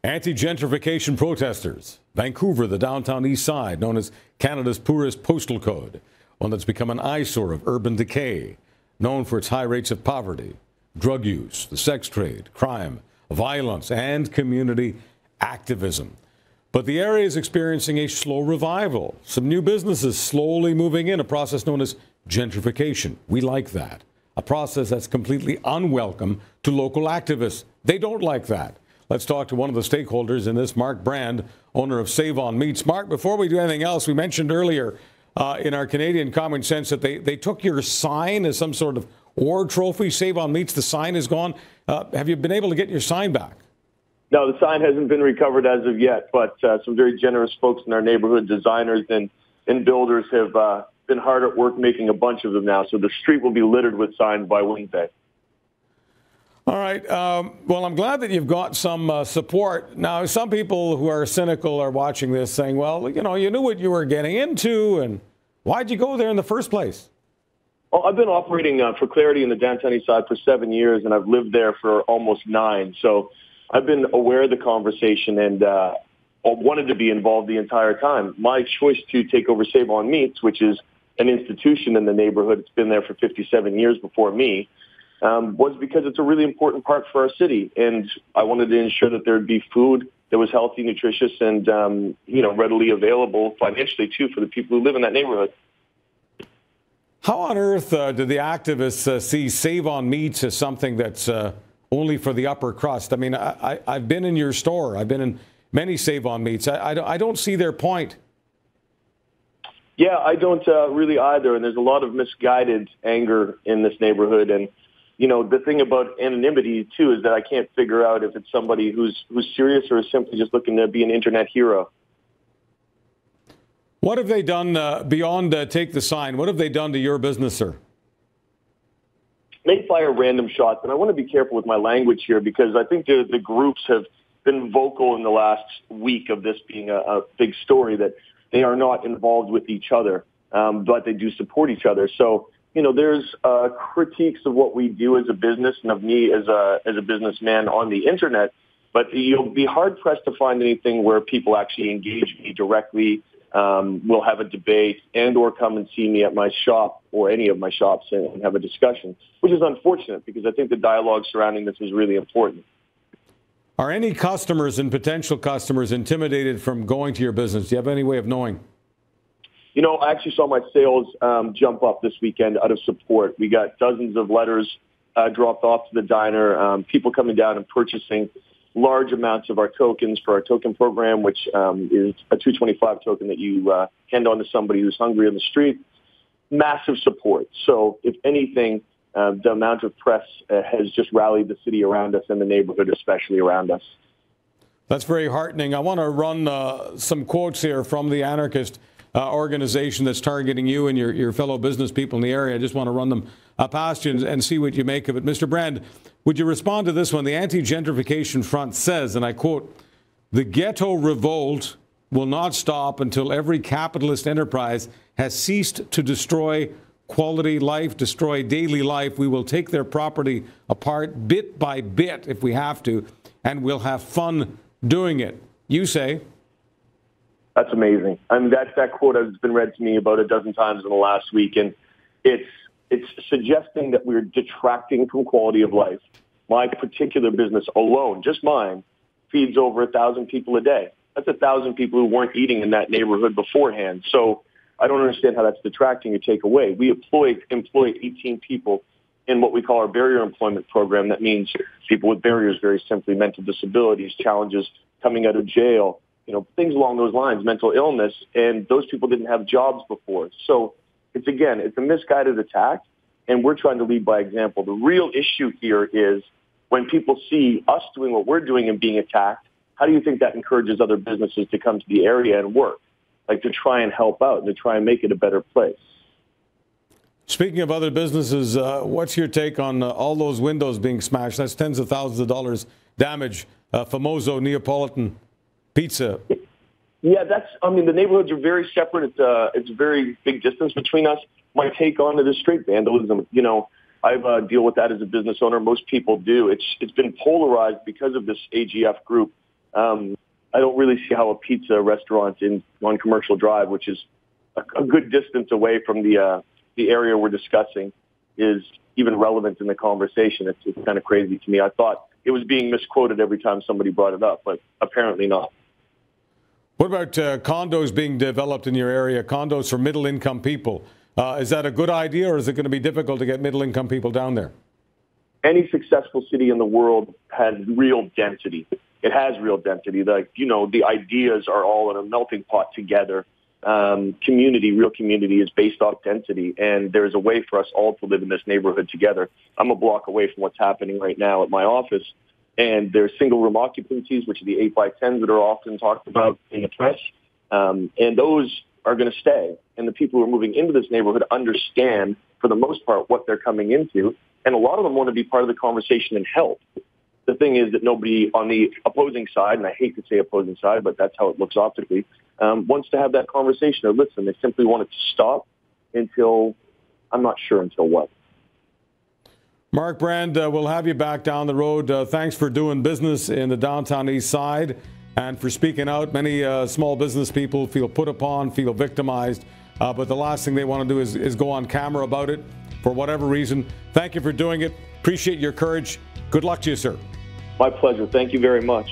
Anti-gentrification protesters. Vancouver, the downtown east side, known as Canada's poorest postal code, one that's become an eyesore of urban decay, known for its high rates of poverty, drug use, the sex trade, crime, violence, and community activism. But the area is experiencing a slow revival. Some new businesses slowly moving in, a process known as gentrification. We like that. A process that's completely unwelcome to local activists. They don't like that. Let's talk to one of the stakeholders in this, Mark Brand, owner of Save On Meats. Mark, before we do anything else, we mentioned earlier in our Canadian Common Sense that they took your sign as some sort of war trophy. Save On Meats, the sign is gone. Have you been able to get your sign back? No, the sign hasn't been recovered as of yet, but some very generous folks in our neighborhood, designers and builders, have been hard at work making a bunch of them now. So the street will be littered with signs by Wednesday. All right. Well, I'm glad that you've got some support. Now, some people who are cynical are watching this saying, well, you know, you knew what you were getting into, and why'd you go there in the first place? Well, I've been operating for Clarity in the downtown east side for 7 years, and I've lived there for almost 9. So I've been aware of the conversation and wanted to be involved the entire time. My choice to take over Save On Meats, which is an institution in the neighborhood, it's been there for 57 years before me, was because it's a really important part for our city. And I wanted to ensure that there would be food that was healthy, nutritious, and, readily available financially, too, for the people who live in that neighborhood. How on earth do the activists see Save On Meats as something that's only for the upper crust? I mean, I've been in your store. I've been in many Save On Meats. I don't see their point. Yeah, I don't really either. And there's a lot of misguided anger in this neighborhood. And, you know, the thing about anonymity, too, is that I can't figure out if it's somebody who's serious or is simply just looking to be an internet hero. What have they done beyond take the sign? What have they done to your business, sir? May fire random shots, and I want to be careful with my language here because I think the groups have been vocal in the last week of this being a big story that they are not involved with each other, but they do support each other. So, you know, there's critiques of what we do as a business and of me as a businessman on the internet, but you'll be hard-pressed to find anything where people actually engage me directly. We'll have a debate and or come and see me at my shop or any of my shops and have a discussion, which is unfortunate because I think the dialogue surrounding this is really important. Are any customers and potential customers intimidated from going to your business? Do you have any way of knowing? You know, I actually saw my sales jump up this weekend out of support. We got dozens of letters dropped off to the diner, people coming down and purchasing large amounts of our tokens for our token program, which is a 225 token that you hand on to somebody who's hungry on the street. Massive support. So if anything, the amount of press has just rallied the city around us and the neighborhood especially around us. That's very heartening. I want to run some quotes here from the anarchist organization that's targeting you and your fellow business people in the area. I just want to run them past you and see what you make of it. Mr. Brand, would you respond to this one? The anti-gentrification front says, and I quote, "The ghetto revolt will not stop until every capitalist enterprise has ceased to destroy quality life, destroy daily life. We will take their property apart bit by bit if we have to, and we'll have fun doing it." You say? That's amazing. I mean, that quote has been read to me about a dozen times in the last week, and it's suggesting that we're detracting from quality of life. My particular business alone, just mine, feeds over 1,000 people a day. That's 1,000 people who weren't eating in that neighborhood beforehand. So I don't understand how that's detracting or take away. We employ 18 people in what we call our barrier employment program. That means people with barriers, very simply, mental disabilities, challenges coming out of jail, you know, things along those lines, mental illness, and those people didn't have jobs before. So it's a misguided attack, and we're trying to lead by example. The real issue here is when people see us doing what we're doing and being attacked, how do you think that encourages other businesses to come to the area and work, like to try and help out and to try and make it a better place? Speaking of other businesses, what's your take on all those windows being smashed? That's tens of thousands of dollars damage. Famoso Neapolitan Pizza. Yeah, the neighborhoods are very separate. It's a very big distance between us. My take on it is straight vandalism. You know, I deal with that as a business owner. Most people do. It's been polarized because of this AGF group I don't really see how a pizza restaurant on Commercial Drive, which is a good distance away from the area we're discussing, is even relevant in the conversation. It's kind of crazy to me. I thought it was being misquoted every time somebody brought it up, but apparently not. What about condos being developed in your area, condos for middle-income people? Is that a good idea, or is it going to be difficult to get middle-income people down there? Any successful city in the world has real density. It has real density. The ideas are all in a melting pot together. Real community is based off density, and there's a way for us all to live in this neighborhood together. I'm a block away from what's happening right now at my office, and there's single-room occupancies, which are the 8x10s that are often talked about in the press, and those are going to stay. And the people who are moving into this neighborhood understand, for the most part, what they're coming into, and a lot of them want to be part of the conversation and help. The thing is that nobody on the opposing side, and I hate to say opposing side, but that's how it looks optically, wants to have that conversation or listen. They simply want it to stop until, I'm not sure until what. Mark Brand, we'll have you back down the road. Thanks for doing business in the downtown east side and for speaking out. Many small business people feel put upon, feel victimized, but the last thing they want to do is go on camera about it for whatever reason. Thank you for doing it. Appreciate your courage. Good luck to you, sir. My pleasure. Thank you very much.